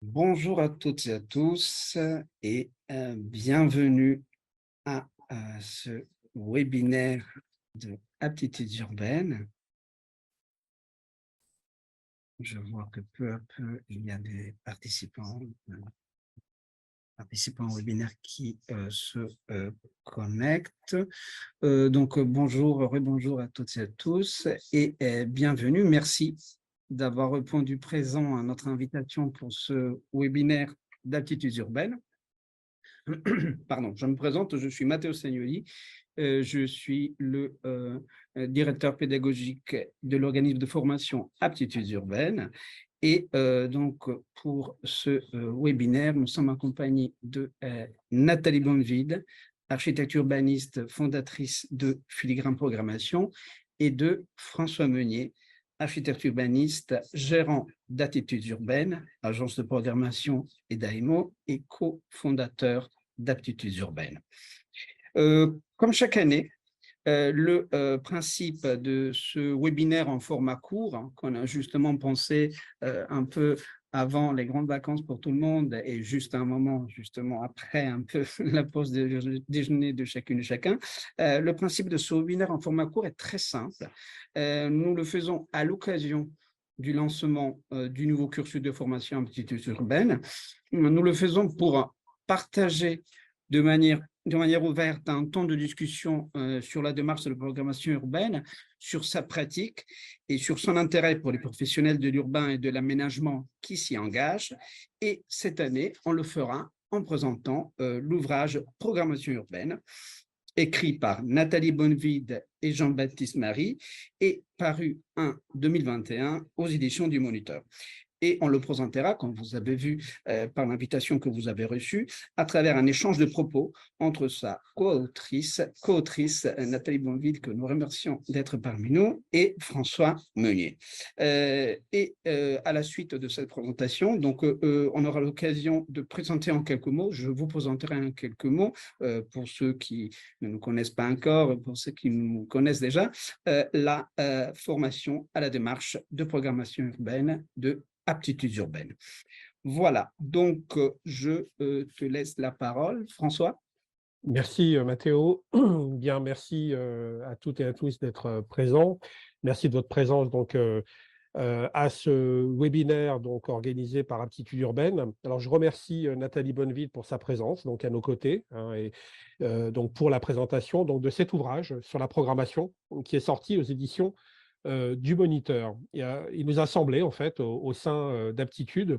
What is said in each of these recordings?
Bonjour à toutes et à tous et bienvenue à ce webinaire de aptitudes urbaines. Je vois que peu à peu, il y a des participants au webinaire qui se connectent. Bonjour, rebonjour à toutes et à tous et bienvenue. Merci d'avoir répondu présent à notre invitation pour ce webinaire d'aptitudes urbaines. Pardon, je me présente, je suis Matteo Sagnoli, je suis le directeur pédagogique de l'organisme de formation Aptitudes urbaines. Et pour ce webinaire, nous sommes accompagnés de Nathalie Bonneville, architecte urbaniste, fondatrice de Filigrane Programmation, et de François Meunier, architecte urbaniste, gérant d'Aptitudes urbaines, agence de programmation et d'AMO, et cofondateur d'Aptitudes urbaines. Comme chaque année, le principe de ce webinaire en format court, hein, qu'on a justement pensé un peu avant les grandes vacances pour tout le monde et juste un moment, justement après un peu la pause de déjeuner de chacune et chacun, le principe de ce webinaire en format court est très simple. Nous le faisons à l'occasion du lancement du nouveau cursus de formation en aptitudes urbaines. Nous le faisons pour partager de manière ouverte un temps de discussion sur la démarche de la programmation urbaine, sur sa pratique et sur son intérêt pour les professionnels de l'urbain et de l'aménagement qui s'y engagent. Et cette année, on le fera en présentant l'ouvrage Programmation urbaine, écrit par Nathalie Bonneville et Jean-Baptiste Marie, et paru en 2021 aux éditions du Moniteur. Et on le présentera, comme vous avez vu par l'invitation que vous avez reçue, à travers un échange de propos entre sa co-autrice Nathalie Bonneville, que nous remercions d'être parmi nous, et François Meunier. À la suite de cette présentation, on aura l'occasion de présenter en quelques mots, je vous présenterai en quelques mots, pour ceux qui ne nous connaissent pas encore, pour ceux qui nous connaissent déjà, la formation à la démarche de programmation urbaine de aptitudes urbaines. Voilà, je te laisse la parole, François. Merci Mathéo. Bien, merci à toutes et à tous d'être présents. Merci de votre présence à ce webinaire organisé par Aptitudes urbaines. Alors je remercie Nathalie Bonneville pour sa présence à nos côtés, hein, et pour la présentation de cet ouvrage sur la programmation qui est sorti aux éditions du Moniteur. Il nous a semblé en fait au sein d'Aptitudes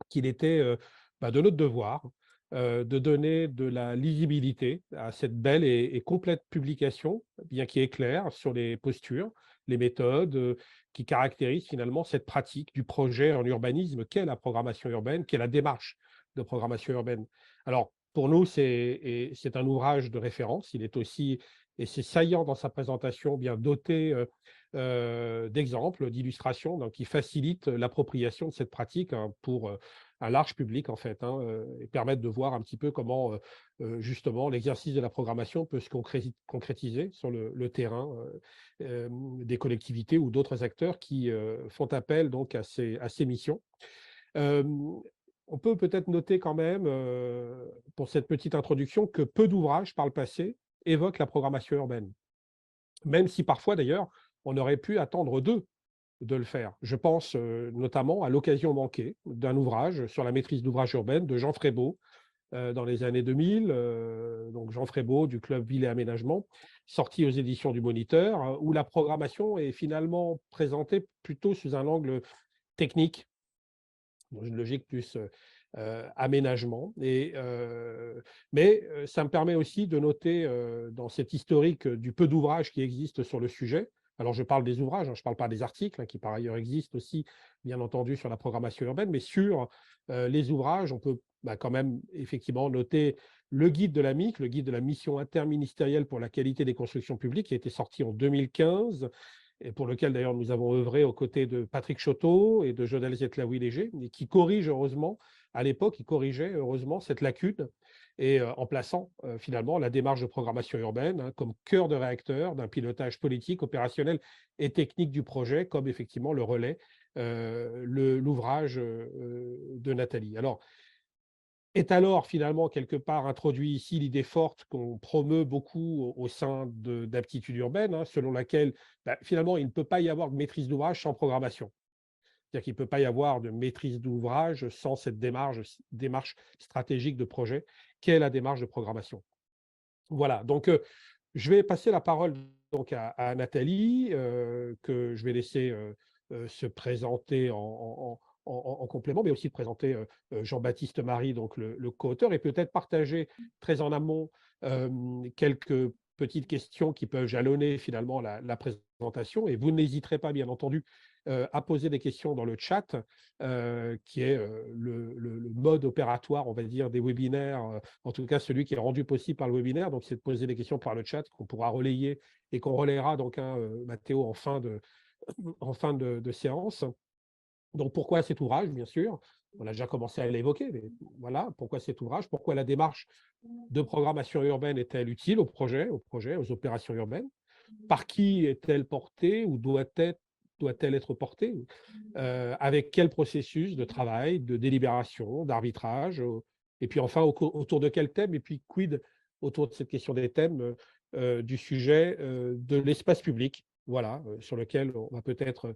qu'il était de notre devoir de donner de la lisibilité à cette belle et complète publication, bien qui est claire sur les postures, les méthodes qui caractérisent finalement cette pratique du projet en urbanisme qu'est la programmation urbaine, qu'est la démarche de programmation urbaine. Alors, pour nous, c'est un ouvrage de référence. Il est aussi, et c'est saillant dans sa présentation, bien doté d'exemples, d'illustrations, qui facilitent l'appropriation de cette pratique, hein, pour un large public en fait, hein, et permettre de voir un petit peu comment justement l'exercice de la programmation peut se concrétiser sur le terrain des collectivités ou d'autres acteurs qui font appel à ces missions. Euh, on peut peut-être noter quand même, pour cette petite introduction, que peu d'ouvrages par le passé évoquent la programmation urbaine, même si parfois d'ailleurs on aurait pu attendre d'eux de le faire. Je pense notamment à l'occasion manquée d'un ouvrage sur la maîtrise d'ouvrage urbaine de Jean Frébault dans les années 2000, donc Jean Frébault du Club Ville et Aménagement, sorti aux éditions du Moniteur, hein, où la programmation est finalement présentée plutôt sous un angle technique, dans une logique plus aménagement. Mais ça me permet aussi de noter dans cet historique du peu d'ouvrages qui existent sur le sujet. Alors je parle des ouvrages, hein, je ne parle pas des articles, hein, qui par ailleurs existent aussi, bien entendu, sur la programmation urbaine, mais sur les ouvrages, on peut quand même effectivement noter le guide de la MIC, le guide de la mission interministérielle pour la qualité des constructions publiques, qui a été sorti en 2015, et pour lequel d'ailleurs nous avons œuvré aux côtés de Patrick Choteau et de Jonel Zetlaoui-Léger, et qui corrige heureusement, à l'époque, il corrigeait heureusement cette lacune, et en plaçant finalement la démarche de programmation urbaine, hein, comme cœur de réacteur d'un pilotage politique, opérationnel et technique du projet, comme effectivement le relais l'ouvrage de Nathalie. Alors, est alors finalement quelque part introduit ici l'idée forte qu'on promeut beaucoup au sein d'aptitudes urbaines, hein, selon laquelle finalement il ne peut pas y avoir de maîtrise d'ouvrage sans programmation. C'est-à-dire qu'il ne peut pas y avoir de maîtrise d'ouvrage sans cette démarche stratégique de projet, qu'est la démarche de programmation. Voilà, donc je vais passer la parole donc à Nathalie, que je vais laisser se présenter en complément, mais aussi de présenter Jean-Baptiste Marie, donc le co-auteur, et peut-être partager très en amont quelques petites questions qui peuvent jalonner finalement la présentation. Et vous n'hésiterez pas, bien entendu, à poser des questions dans le chat, qui est le mode opératoire, on va dire, des webinaires, en tout cas celui qui est rendu possible par le webinaire. Donc, c'est de poser des questions par le chat qu'on pourra relayer et qu'on relayera donc, Mathéo, en fin de séance. Donc, pourquoi cet ouvrage, bien sûr? On a déjà commencé à l'évoquer, mais voilà, pourquoi cet ouvrage? Pourquoi la démarche de programmation urbaine est-elle utile aux projets, aux opérations urbaines? Par qui est-elle portée ou doit-elle être portée? Avec quel processus de travail, de délibération, d'arbitrage? Et puis enfin, autour de quel thème? Et puis quid autour de cette question des thèmes, du sujet de l'espace public? Voilà, sur lequel on va peut-être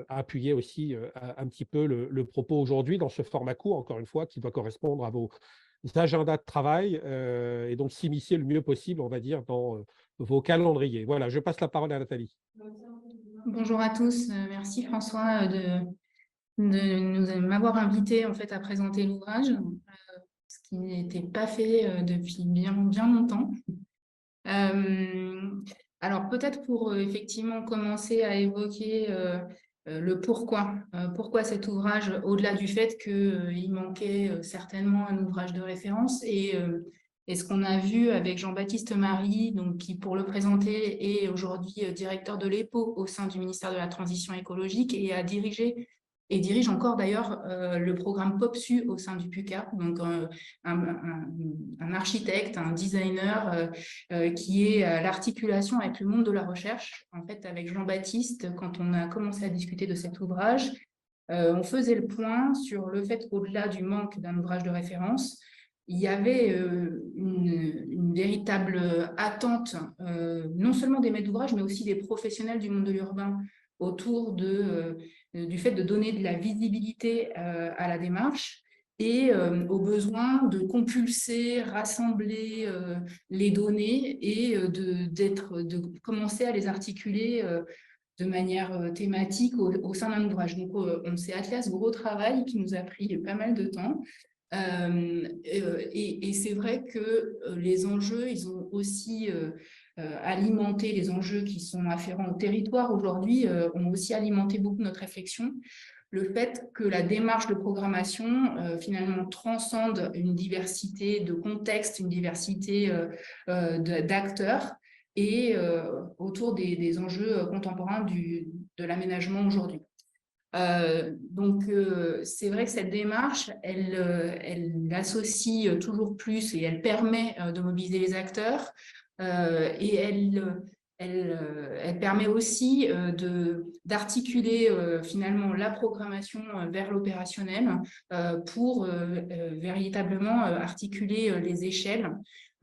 appuyer aussi un petit peu le propos aujourd'hui dans ce format court, encore une fois, qui doit correspondre à vos agendas de travail et donc s'immiscer le mieux possible, on va dire, dans vos calendriers. Voilà, je passe la parole à Nathalie. Bonjour à tous, merci François de m'avoir invité en fait à présenter l'ouvrage, ce qui n'était pas fait depuis bien longtemps. Alors peut-être pour effectivement commencer à évoquer le pourquoi. Pourquoi cet ouvrage, au-delà du fait qu'il manquait certainement un ouvrage de référence et ce qu'on a vu avec Jean-Baptiste Marie, donc, qui pour le présenter est aujourd'hui directeur de l'EPO au sein du ministère de la Transition écologique et dirige encore d'ailleurs le programme POPSU au sein du PUCA, donc un architecte, un designer qui est à l'articulation avec le monde de la recherche. En fait, avec Jean-Baptiste, quand on a commencé à discuter de cet ouvrage, on faisait le point sur le fait qu'au-delà du manque d'un ouvrage de référence, il y avait une véritable attente, non seulement des maîtres d'ouvrage, mais aussi des professionnels du monde de l'urbain autour du fait de donner de la visibilité à la démarche et au besoin de compulser, rassembler les données et de commencer à les articuler de manière thématique au sein d'un ouvrage. Donc, on s'est attelé à ce gros travail qui nous a pris pas mal de temps. Et c'est vrai que les enjeux, ils ont aussi alimenté les enjeux qui sont afférents au territoire aujourd'hui, ont aussi alimenté beaucoup notre réflexion. Le fait que la démarche de programmation finalement transcende une diversité de contextes, une diversité d'acteurs et autour des enjeux contemporains de l'aménagement aujourd'hui. Donc, c'est vrai que cette démarche, elle associe toujours plus et elle permet de mobiliser les acteurs et elle permet aussi d'articuler finalement la programmation vers l'opérationnel pour véritablement articuler les échelles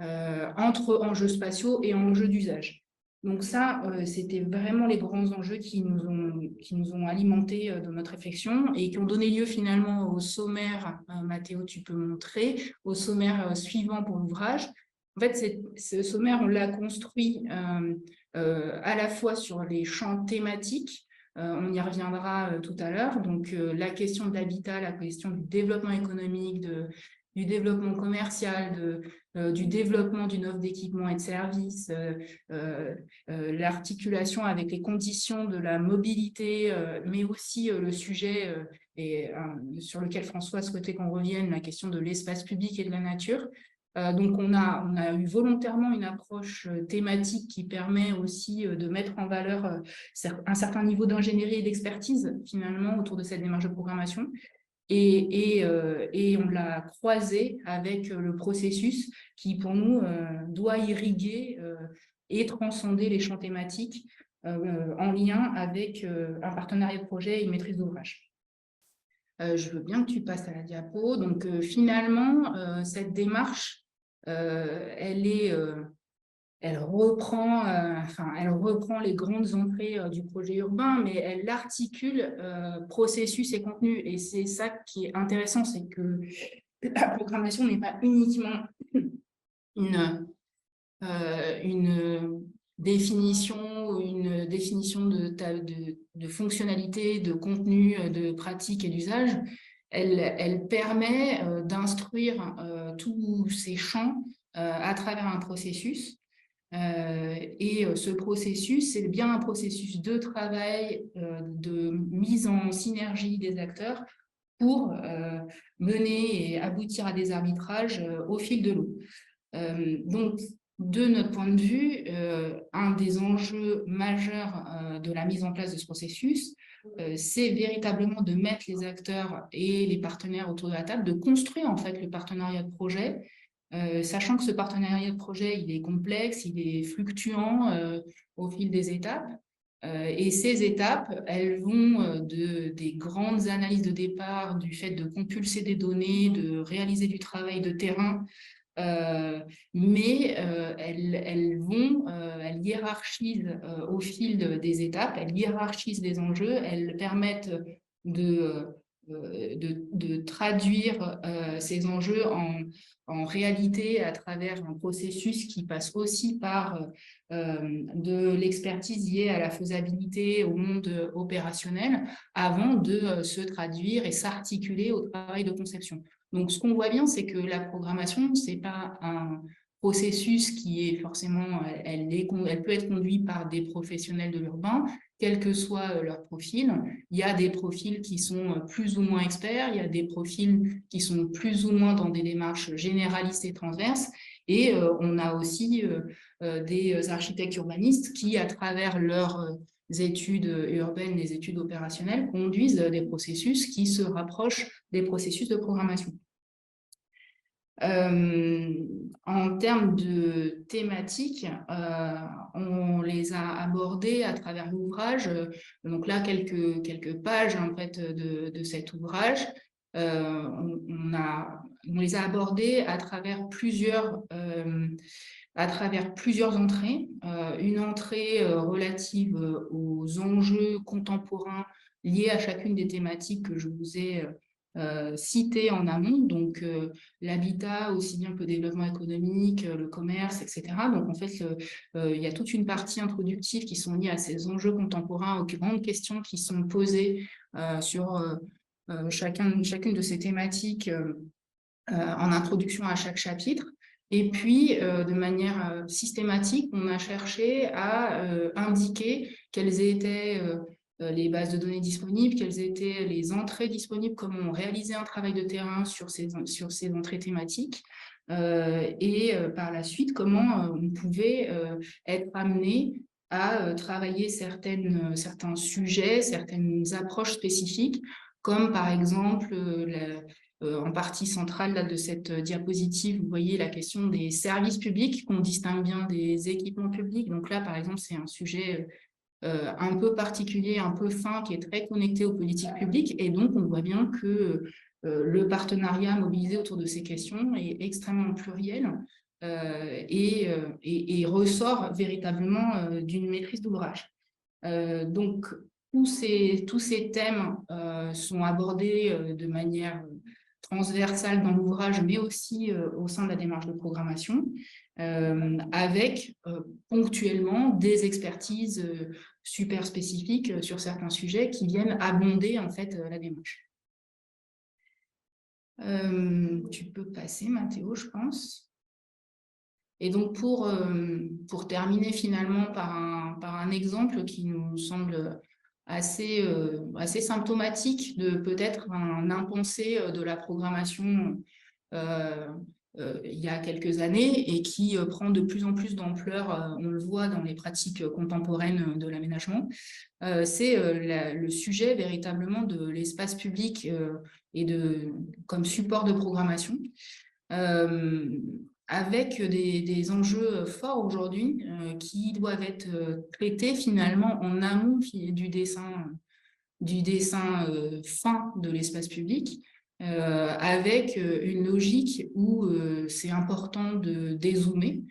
entre enjeux spatiaux et enjeux d'usage. Donc ça, c'était vraiment les grands enjeux qui nous ont alimentés dans notre réflexion et qui ont donné lieu finalement au sommaire, Mathéo, tu peux montrer, au sommaire suivant pour l'ouvrage. En fait, ce sommaire, on l'a construit à la fois sur les champs thématiques, on y reviendra tout à l'heure, donc la question de l'habitat, la question du développement économique, du développement commercial, du développement d'une offre d'équipement et de services, l'articulation avec les conditions de la mobilité, mais aussi le sujet sur lequel François souhaitait qu'on revienne, la question de l'espace public et de la nature. Donc, on a eu volontairement une approche thématique qui permet aussi de mettre en valeur un certain niveau d'ingénierie et d'expertise, finalement, autour de cette démarche de programmation. Et on l'a croisé avec le processus qui, pour nous, doit irriguer et transcender les champs thématiques en lien avec un partenariat de projet et une maîtrise d'ouvrage. Je veux bien que tu passes à la diapo. Donc, finalement, cette démarche, elle reprend les grandes entrées du projet urbain, mais elle articule processus et contenu. Et c'est ça qui est intéressant, c'est que la programmation n'est pas uniquement une définition de fonctionnalité, de contenu, de pratique et d'usage. Elle permet d'instruire tous ces champs à travers un processus. Et ce processus, c'est bien un processus de travail, de mise en synergie des acteurs pour mener et aboutir à des arbitrages au fil de l'eau. Donc, de notre point de vue, un des enjeux majeurs de la mise en place de ce processus, c'est véritablement de mettre les acteurs et les partenaires autour de la table, de construire en fait le partenariat de projet, sachant que ce partenariat de projet, il est complexe, il est fluctuant au fil des étapes. Et ces étapes, elles vont des grandes analyses de départ, du fait de compulser des données, de réaliser du travail de terrain, mais elles hiérarchisent au fil des étapes, elles hiérarchisent les enjeux, elles permettent de traduire ces enjeux en réalité à travers un processus qui passe aussi par de l'expertise liée à la faisabilité au monde opérationnel avant de se traduire et s'articuler au travail de conception. Donc, ce qu'on voit bien, c'est que la programmation, ce n'est pas un processus qui est forcément, elle peut être conduite par des professionnels de l'urbain, quel que soit leur profil. Il y a des profils qui sont plus ou moins experts, il y a des profils qui sont plus ou moins dans des démarches généralistes et transverses, et on a aussi des architectes urbanistes qui, à travers leurs études urbaines, les études opérationnelles, conduisent des processus qui se rapprochent des processus de programmation. En termes de thématiques, on les a abordées à travers l'ouvrage. Donc là, quelques pages en fait, de cet ouvrage. On les a abordées à travers plusieurs entrées. Une entrée relative aux enjeux contemporains liés à chacune des thématiques que je vous ai citées en amont, donc l'habitat, aussi bien que le développement économique, le commerce, etc. Donc en fait, il y a toute une partie introductive qui sont liées à ces enjeux contemporains, aux grandes questions qui sont posées sur chacune de ces thématiques en introduction à chaque chapitre. Et puis, de manière systématique, on a cherché à indiquer quelles étaient les bases de données disponibles, quelles étaient les entrées disponibles, comment on réalisait un travail de terrain sur ces entrées thématiques, et par la suite, comment on pouvait être amené à travailler certains sujets, certaines approches spécifiques, comme par exemple en partie centrale là, de cette diapositive, vous voyez la question des services publics, qu'on distingue bien des équipements publics. Donc là, par exemple, c'est un sujet un peu particulier, un peu fin, qui est très connecté aux politiques publiques. Et donc, on voit bien que le partenariat mobilisé autour de ces questions est extrêmement pluriel et ressort véritablement d'une maîtrise d'ouvrage. Donc, tous ces thèmes sont abordés de manière transversale dans l'ouvrage, mais aussi au sein de la démarche de programmation, avec ponctuellement des expertises super spécifiques sur certains sujets qui viennent abonder en fait la démarche. Tu peux passer, Mathéo, je pense. Et donc, pour terminer finalement par un exemple qui nous semble assez symptomatique de peut-être un impensé de la programmation il y a quelques années et qui prend de plus en plus d'ampleur, on le voit dans les pratiques contemporaines de l'aménagement, c'est le sujet véritablement de l'espace public et comme support de programmation. avec des enjeux forts aujourd'hui qui doivent être traités finalement en amont du dessin fin de l'espace public, avec une logique où c'est important de dézoomer,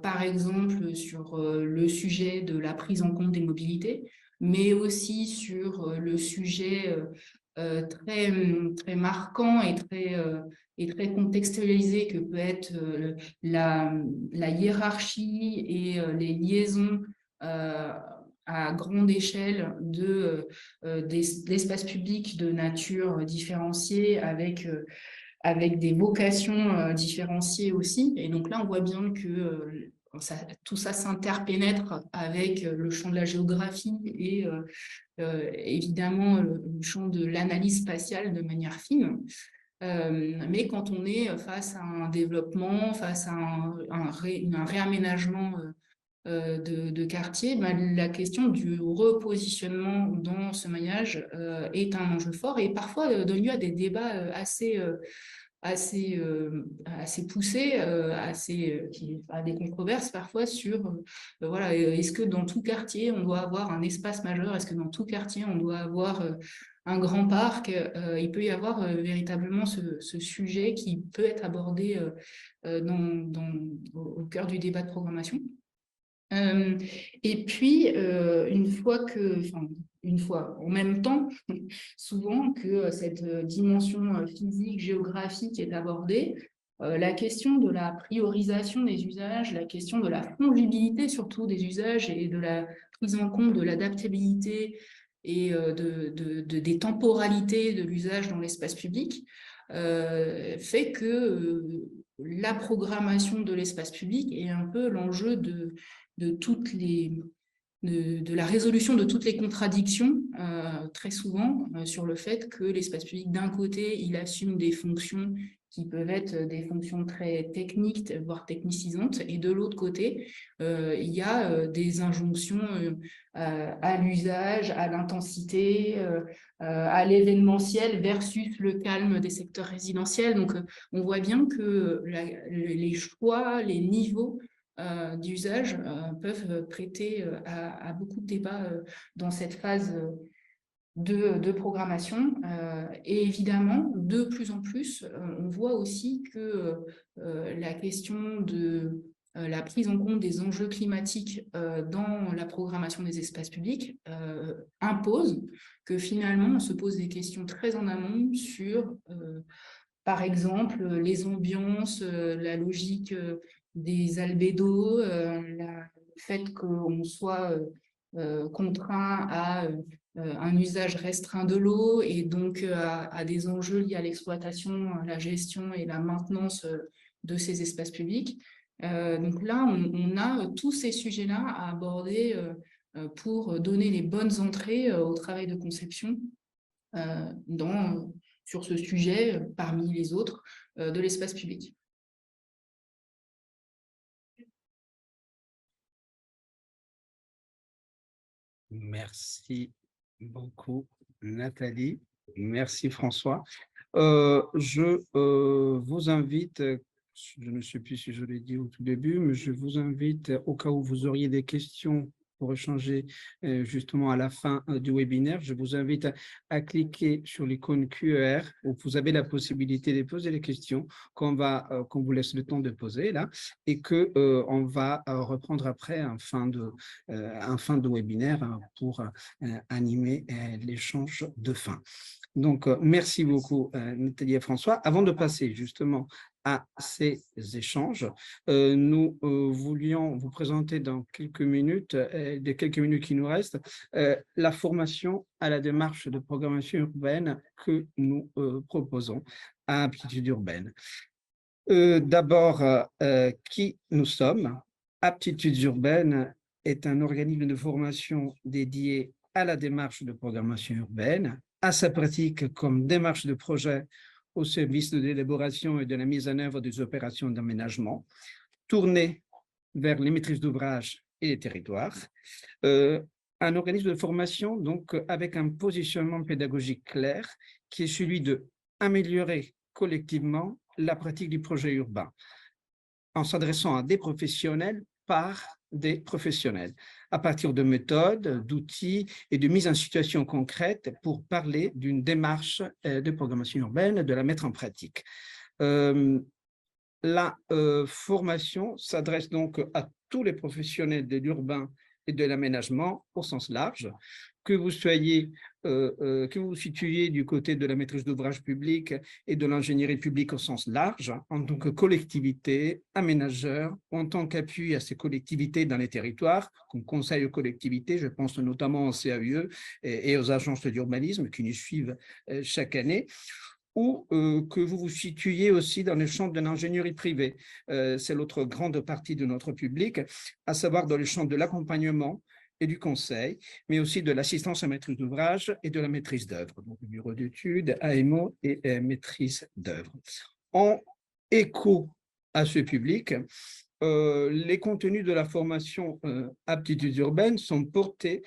par exemple sur le sujet de la prise en compte des mobilités, mais aussi sur le sujet très marquant et très contextualisé que peut être la hiérarchie et les liaisons à grande échelle d'espaces publics de nature différenciée avec des vocations différenciées aussi. Et donc là, on voit bien que tout ça s'interpénètre avec le champ de la géographie et évidemment le champ de l'analyse spatiale de manière fine. Mais quand on est face à un développement, face à un réaménagement de quartier, la question du repositionnement dans ce maillage est un enjeu fort et parfois donne lieu à des débats assez poussés, à des controverses parfois sur voilà, est-ce que dans tout quartier on doit avoir un espace majeur, est-ce que dans tout quartier on doit avoir un grand parc, il peut y avoir véritablement ce sujet qui peut être abordé au cœur du débat de programmation. Et puis, en même temps, souvent que cette dimension physique, géographique est abordée, la question de la priorisation des usages, la question de la fongibilité surtout des usages et de la prise en compte de l'adaptabilité et des temporalités de l'usage dans l'espace public, fait que la programmation de l'espace public est un peu l'enjeu de la résolution de toutes les contradictions, très souvent, sur le fait que l'espace public, d'un côté, il assume des fonctions qui peuvent être des fonctions très techniques, voire technicisantes, et de l'autre côté, il y a des injonctions à l'usage, à l'intensité, à l'événementiel versus le calme des secteurs résidentiels. Donc, on voit bien que les choix, les niveaux d'usage peuvent prêter à beaucoup de débats dans cette phase de programmation. Et évidemment, de plus en plus, on voit aussi que la question de la prise en compte des enjeux climatiques dans la programmation des espaces publics impose que finalement, on se pose des questions très en amont sur par exemple, les ambiances, la logique des albédos, le fait qu'on soit contraint à un usage restreint de l'eau et donc à des enjeux liés à l'exploitation, la gestion et la maintenance de ces espaces publics. Donc là, on a tous ces sujets-là à aborder pour donner les bonnes entrées au travail de conception sur ce sujet, parmi les autres, de l'espace public. Merci beaucoup, Nathalie. Merci, François. Je vous invite, je ne sais plus si je l'ai dit au tout début, mais je vous invite, au cas où vous auriez des questions pour échanger justement à la fin du webinaire, je vous invite à cliquer sur l'icône QR où vous avez la possibilité de poser les questions qu'on vous laisse le temps de poser là et que on va reprendre après en fin de webinaire pour animer l'échange de fin. Donc, merci beaucoup Nathalie et François. Avant de passer justement à ces échanges, nous voulions vous présenter dans quelques minutes, des quelques minutes qui nous restent, la formation à la démarche de programmation urbaine que nous proposons à Aptitudes Urbaines. D'abord, qui nous sommes? Aptitudes Urbaines est un organisme de formation dédié à la démarche de programmation urbaine, à sa pratique comme démarche de projet au service de l'élaboration et de la mise en œuvre des opérations d'aménagement, tourné vers les maîtrises d'ouvrage et les territoires. Un organisme de formation donc avec un positionnement pédagogique clair qui est celui d'améliorer collectivement la pratique du projet urbain en s'adressant à des professionnels par des professionnels, à partir de méthodes, d'outils et de mise en situation concrète pour parler d'une démarche de programmation urbaine, de la mettre en pratique. La formation s'adresse donc à tous les professionnels de l'urbain et de l'aménagement au sens large, que vous vous situiez du côté de la maîtrise d'ouvrage public et de l'ingénierie publique au sens large, en tant que collectivité, aménageur, en tant qu'appui à ces collectivités dans les territoires, comme conseil aux collectivités, je pense notamment au CAUE et aux agences d'urbanisme qui nous suivent chaque année, ou que vous vous situiez aussi dans le champ de l'ingénierie privée. C'est l'autre grande partie de notre public, à savoir dans le champ de l'accompagnement et du conseil, mais aussi de l'assistance à maîtrise d'ouvrage et de la maîtrise d'œuvre, donc bureau d'études, AMO et maîtrise d'œuvre. En écho à ce public, les contenus de la formation aptitudes urbaines sont portés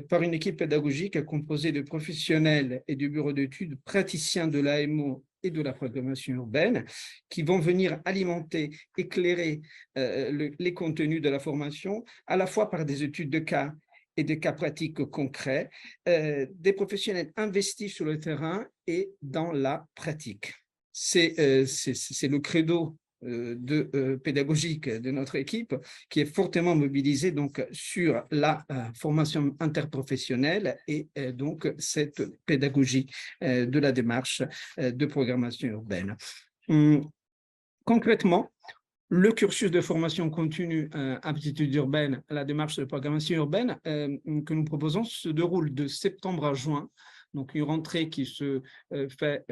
par une équipe pédagogique composée de professionnels et de bureaux d'études, praticiens de l'AMO et de la programmation urbaine, qui vont venir alimenter, éclairer les contenus de la formation, à la fois par des études de cas et des cas pratiques concrets, des professionnels investis sur le terrain et dans la pratique. C'est le credo pédagogique de notre équipe qui est fortement mobilisée donc sur la formation interprofessionnelle et donc cette pédagogie de la démarche de programmation urbaine. Concrètement, le cursus de formation continue aptitudes urbaines à la démarche de programmation urbaine que nous proposons se déroule de septembre à juin. Donc, une rentrée qui se fait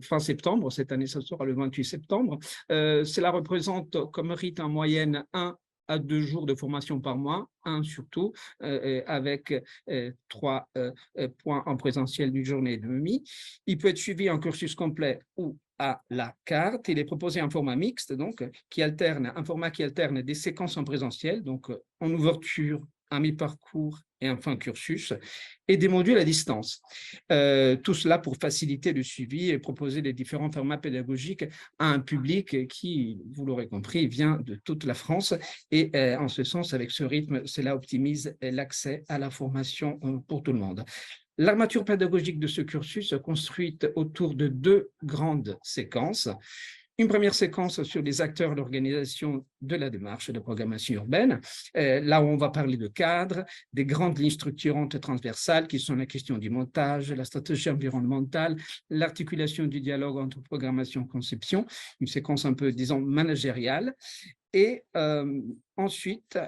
fin septembre. Cette année, ça sera le 28 septembre. Cela représente comme rythme en moyenne 1 à 2 jours de formation par mois, un surtout, avec 3 points en présentiel d'une journée et demie. Il peut être suivi en cursus complet ou à la carte. Il est proposé en format mixte, donc, un format qui alterne des séquences en présentiel, donc en ouverture, à mi-parcours et en fin cursus, et des modules à distance. Tout cela pour faciliter le suivi et proposer les différents formats pédagogiques à un public qui, vous l'aurez compris, vient de toute la France. Et en ce sens, avec ce rythme, cela optimise l'accès à la formation pour tout le monde. L'armature pédagogique de ce cursus est construite autour de 2 grandes séquences. Une première séquence sur les acteurs de l'organisation de la démarche de programmation urbaine, là où on va parler de cadre, des grandes lignes structurantes transversales qui sont la question du montage, la stratégie environnementale, l'articulation du dialogue entre programmation et conception, une séquence un peu, disons, managériale. Et ensuite,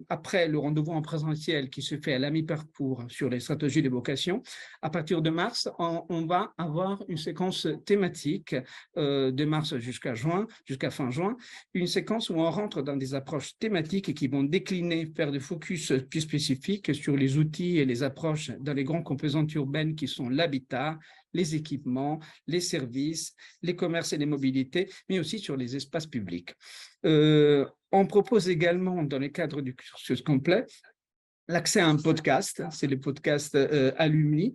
après le rendez-vous en présentiel qui se fait à la mi-parcours sur les stratégies d'évocation, à partir de mars, on va avoir une séquence thématique de mars jusqu'à fin juin, une séquence où on rentre dans des approches thématiques qui vont décliner, faire des focus plus spécifiques sur les outils et les approches dans les grandes composantes urbaines qui sont l'habitat, les équipements, les services, les commerces et les mobilités, mais aussi sur les espaces publics. On propose également, dans le cadre du cursus complet, l'accès à un podcast, c'est le podcast Alumni,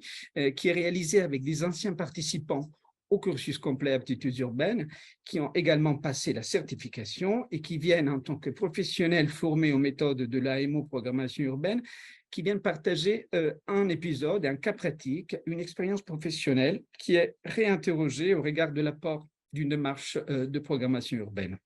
qui est réalisé avec des anciens participants au cursus complet aptitudes urbaines, qui ont également passé la certification et qui viennent en tant que professionnels formés aux méthodes de l'AMO programmation urbaine, qui viennent partager un épisode, un cas pratique, une expérience professionnelle qui est réinterrogée au regard de l'apport d'une démarche de programmation urbaine.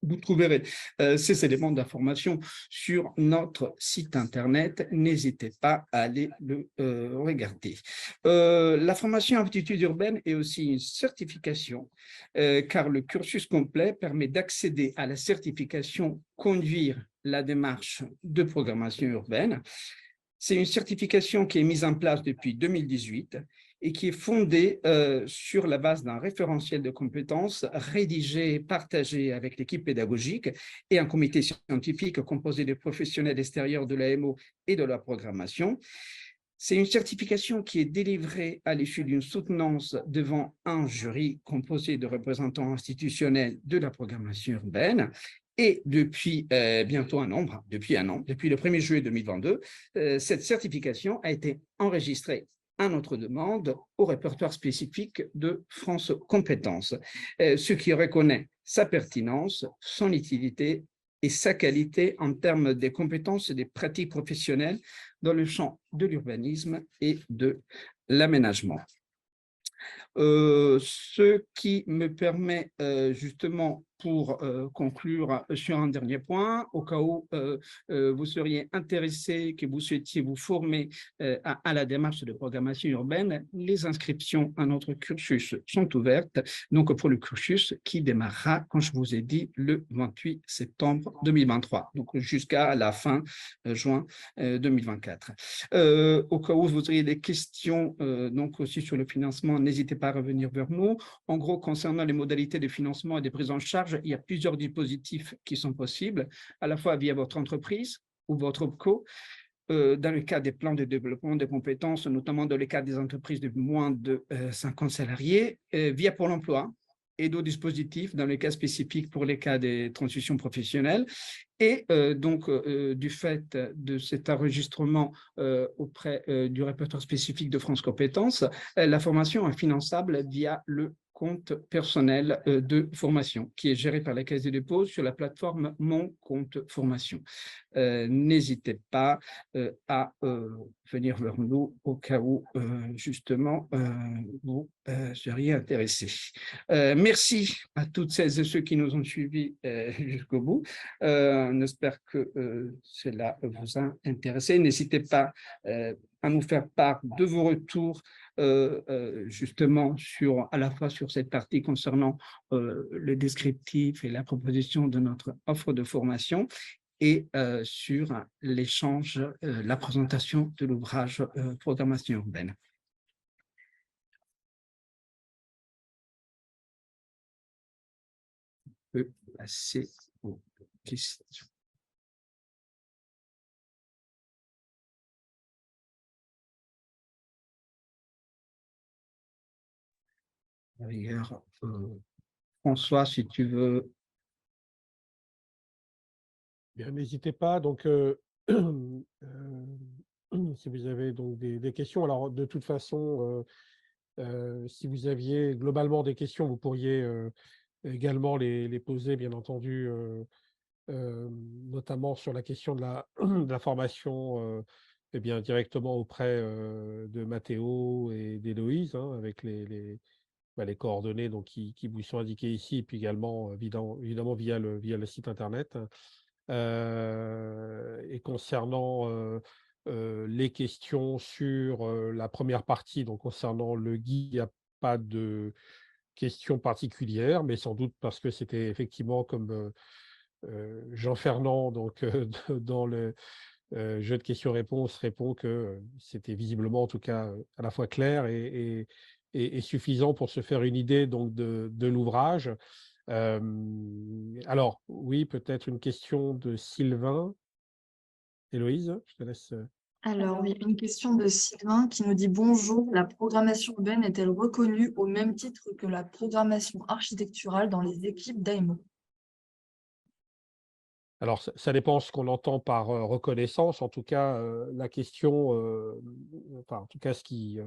Vous trouverez ces éléments d'information sur notre site internet. N'hésitez pas à aller le regarder. La formation aptitude urbaine est aussi une certification, car le cursus complet permet d'accéder à la certification conduire la démarche de programmation urbaine. C'est une certification qui est mise en place depuis 2018 et qui est fondée sur la base d'un référentiel de compétences rédigé et partagé avec l'équipe pédagogique et un comité scientifique composé de professionnels extérieurs de l'AMO et de la programmation. C'est une certification qui est délivrée à l'issue d'une soutenance devant un jury composé de représentants institutionnels de la programmation urbaine. Et depuis bientôt depuis le 1er juillet 2022, cette certification a été enregistrée à notre demande, au répertoire spécifique de France Compétences, ce qui reconnaît sa pertinence, son utilité et sa qualité en termes des compétences et des pratiques professionnelles dans le champ de l'urbanisme et de l'aménagement. Ce qui me permet justement pour conclure sur un dernier point, au cas où vous seriez intéressé, que vous souhaitiez vous former à la démarche de programmation urbaine, les inscriptions à notre cursus sont ouvertes, donc pour le cursus qui démarrera, comme je vous ai dit, le 28 septembre 2023, donc jusqu'à la fin juin 2024. Au cas où vous auriez des questions donc aussi sur le financement, n'hésitez pas à revenir vers nous. En gros, concernant les modalités de financement et de prise en charge, il y a plusieurs dispositifs qui sont possibles, à la fois via votre entreprise ou votre OPCO, dans le cas des plans de développement des compétences, notamment dans le cas des entreprises de moins de 50 salariés, via Pôle emploi, et d'autres dispositifs dans les cas spécifiques pour les cas des transitions professionnelles. Et donc, du fait de cet enregistrement auprès du répertoire spécifique de France Compétences, la formation est finançable via le compte personnel de formation qui est géré par la Caisse des dépôts sur la plateforme Mon compte formation. N'hésitez pas à venir vers nous au cas où justement vous seriez intéressés. Merci à toutes celles et ceux qui nous ont suivis jusqu'au bout. On espère que cela vous a intéressé. N'hésitez pas à nous faire part de vos retours justement à la fois sur cette partie concernant le descriptif et la proposition de notre offre de formation et sur l'échange, la présentation de l'ouvrage Programmation urbaine. On peut passer aux questions. D'ailleurs, François, si tu veux. Bien, n'hésitez pas. Donc, si vous avez donc des questions, alors de toute façon, si vous aviez globalement des questions, vous pourriez également les poser, bien entendu, notamment sur la question de de la formation, eh bien, directement auprès de Mathéo et d'Héloïse, hein, avec les coordonnées donc, qui vous sont indiquées ici, et puis également, évidemment via le site Internet. Et concernant les questions sur la première partie, donc concernant le guide, il n'y a pas de questions particulières, mais sans doute parce que c'était effectivement comme Jean-Fernand, donc dans le jeu de questions-réponses, répond que c'était visiblement en tout cas à la fois clair et suffisant pour se faire une idée donc de l'ouvrage. Alors, oui, peut-être une question de Sylvain. Héloïse, je te laisse. Alors oui, une question de Sylvain qui nous dit: bonjour, la programmation urbaine est-elle reconnue au même titre que la programmation architecturale dans les équipes d'AMO? Alors, ça dépend ce qu'on entend par reconnaissance. En tout cas, la question, enfin, en tout cas, ce qui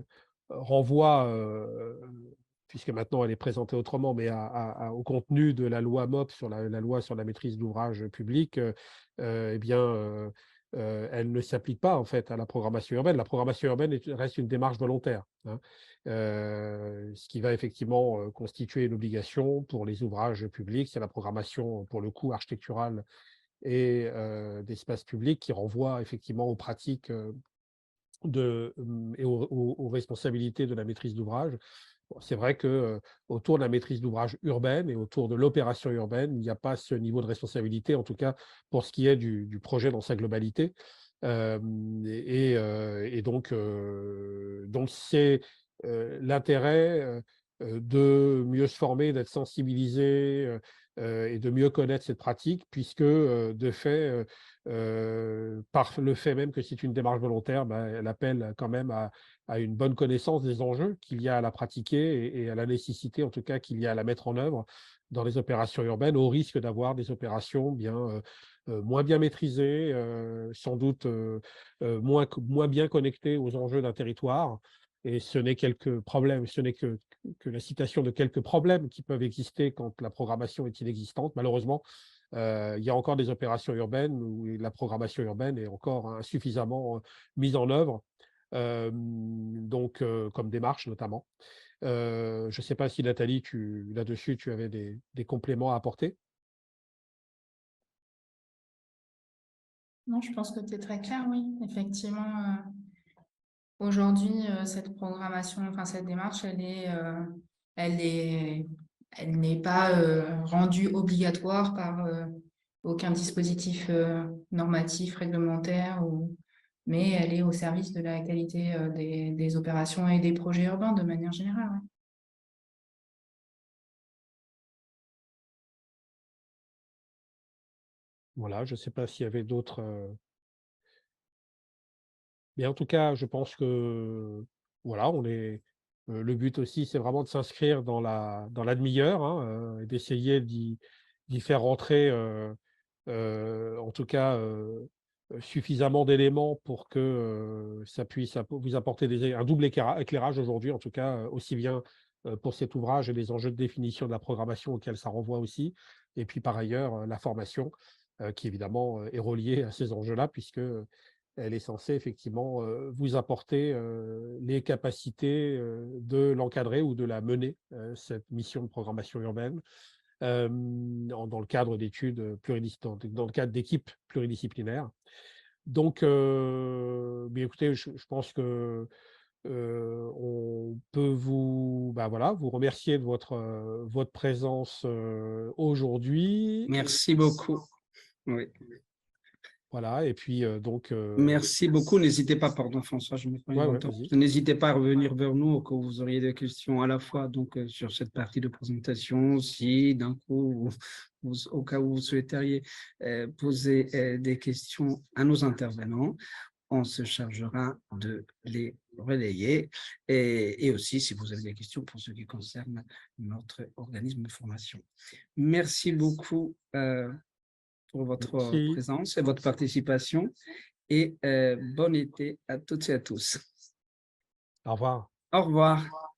renvoie, puisque maintenant elle est présentée autrement, mais au contenu de la loi MOP sur la loi sur la maîtrise d'ouvrage public, eh bien, elle ne s'applique pas en fait à la programmation urbaine. La programmation urbaine reste une démarche volontaire, hein, ce qui va effectivement constituer une obligation pour les ouvrages publics. C'est la programmation, pour le coup, architecturale et d'espace public qui renvoie effectivement aux pratiques et aux responsabilités de la maîtrise d'ouvrage. Bon, c'est vrai que autour de la maîtrise d'ouvrage urbaine et autour de l'opération urbaine, il n'y a pas ce niveau de responsabilité, en tout cas pour ce qui est du projet dans sa globalité. Et donc c'est l'intérêt de mieux se former, d'être sensibilisé et de mieux connaître cette pratique, puisque de fait, par le fait même que c'est une démarche volontaire, ben, elle appelle quand même à une bonne connaissance des enjeux qu'il y a à la pratiquer et à la nécessité, en tout cas, qu'il y a à la mettre en œuvre dans les opérations urbaines, au risque d'avoir des opérations moins bien maîtrisées, sans doute moins bien connectées aux enjeux d'un territoire. et ce n'est quelques problèmes, ce n'est que la citation de quelques problèmes qui peuvent exister quand la programmation est inexistante. Malheureusement, il y a encore des opérations urbaines où la programmation urbaine est encore insuffisamment mise en œuvre, donc comme démarche notamment. Je ne sais pas si Nathalie, là-dessus, tu avais des compléments à apporter? Non, je pense que tu es très clair, oui. Effectivement, aujourd'hui, cette programmation, enfin cette démarche, elle n'est pas rendue obligatoire par aucun dispositif normatif, réglementaire, mais elle est au service de la qualité des opérations et des projets urbains de manière générale. Ouais. Voilà, je ne sais pas s'il y avait d'autres. Mais en tout cas, je pense que voilà, le but aussi, c'est vraiment de s'inscrire dans la demi-heure, hein, et d'essayer d'y faire rentrer, en tout cas, suffisamment d'éléments pour que ça puisse vous apporter un double éclairage aujourd'hui, en tout cas, aussi bien pour cet ouvrage et les enjeux de définition de la programmation auxquels ça renvoie aussi. Et puis par ailleurs, la formation, qui évidemment est reliée à ces enjeux-là, puisque elle est censée effectivement vous apporter les capacités de l'encadrer ou de la mener, cette mission de programmation urbaine, dans le cadre d'études dans le cadre d'équipes pluridisciplinaires. Donc, mais écoutez, je pense que on peut voilà, vous remercier de votre présence aujourd'hui. Merci beaucoup. Oui. Voilà, et puis donc. Merci beaucoup. N'hésitez pas, pardon François, je me prends une Ouais, interruption. vas-y. N'hésitez pas à revenir vers nous au cas où vous auriez des questions à la fois donc, sur cette partie de présentation, si d'un coup, au cas où vous souhaiteriez poser des questions à nos intervenants, on se chargera de les relayer. Et aussi, si vous avez des questions pour ce qui concerne notre organisme de formation. Merci beaucoup pour votre Merci. présence et votre participation. Et bon été à toutes et à tous. Au revoir. Au revoir.